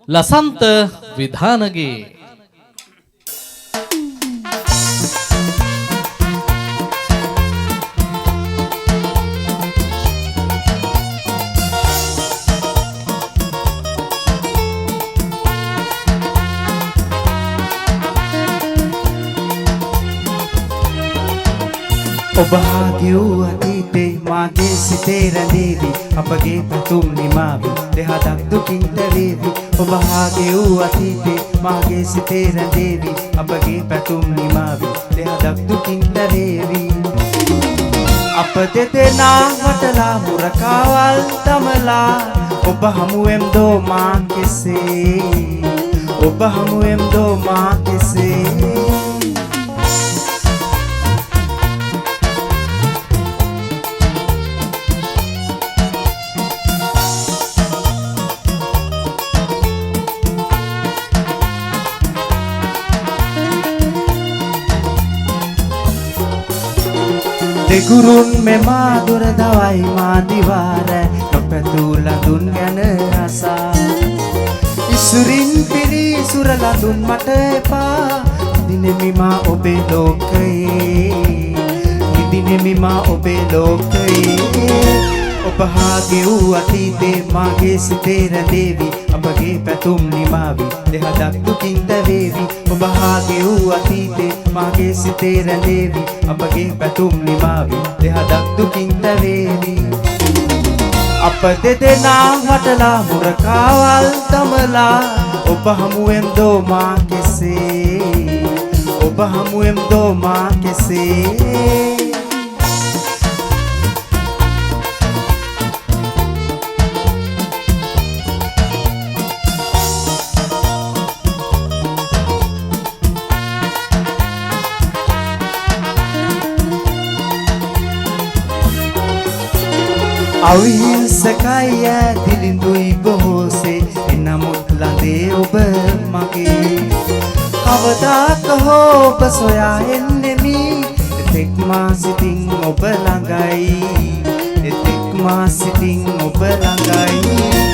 ලසන්ත විධානගේ ඔබ හා ගෙවූ අතීතේ මාගේ සිතේ රැඳේවි අපගේ පැතුම් නිමාවි දෙහදක් දුකින් තැවේවි ඔබ හා ගෙවූ අතීතේ මාගේ සිතේ රැඳේවි අපගේ පැතුම් නිමාවි දෙහදක් දුකින් තැවේවි අප දෙදෙනා වටලා මුරකාවල් දමලා ඔබ හමුවෙම් දෝ මා කෙසේ ඔබ හමුවෙම් දෝ මා කෙසේ දෙගුරුන් මෙමා දුර දවයි මා දිවාර නොපැතූ ලඳුන් ගැන අසා ඉසුරින් පිරි සුර ලඳුන් මට එපා දිනෙමි මා ඔබේ ලෝකයේ දිනෙමි මා ඔබේ ලෝකයේ ඔබ හා ගෙවූ අතීතේ මාගේ සිතේ රැඳේවි අපගේ පැතුම් නිමාවි දෙහදක් දුකින් තැවේවි ඔබ හා ගෙවූ අතීතේ මාගේ සිතේ රැඳේවි අපගේ පැතුම් නිමාවි දෙහදක් දුකින් තැවේවි අප දෙදෙනා වටලා මුරකාවල් දමලා ඔබ හමුවෙම් දෝ මා කෙසේ ඔබ හමුවෙම් දෝ මා කෙසේ අවිහිංසකය දිලිඳුයි බොහෝසේ එනමුත් ළඟේ ඔබ මගේ කවදාක හෝ ඔබ සොයා එන්නෙමි එතෙක් මා සිතින් ඔබ ළඟයි එතෙක් මා සිතින් ඔබ ළඟයි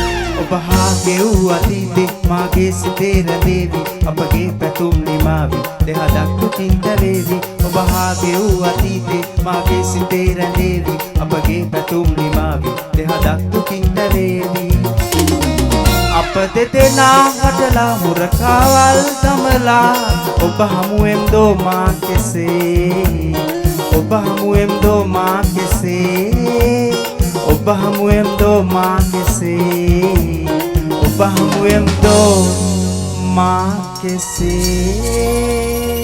ඔබ හා ගෙවූ අතීතේ මාගේ සිතේ රැඳේවි අපගේ පැතුම් නිමාවි දෙහදක් දුකින් තැවේවි ඔබ හා ගෙවූ අතීතේ මාගේ සිතේ රැඳේවි අපගේ පැතුම් නිමාවි දෙහදක් දුකින් තැවේවි අප දෙදෙනා වටලා මුරකාවල් දමලා ඔබ හමුවෙම් දෝ මා කෙසේ ඔබ හමුවෙම් දෝ මා කෙසේ ඔබ හමුවෙම් දෝ මා කෙසේ ඔබ හමුවෙම් දෝ මා කෙසේ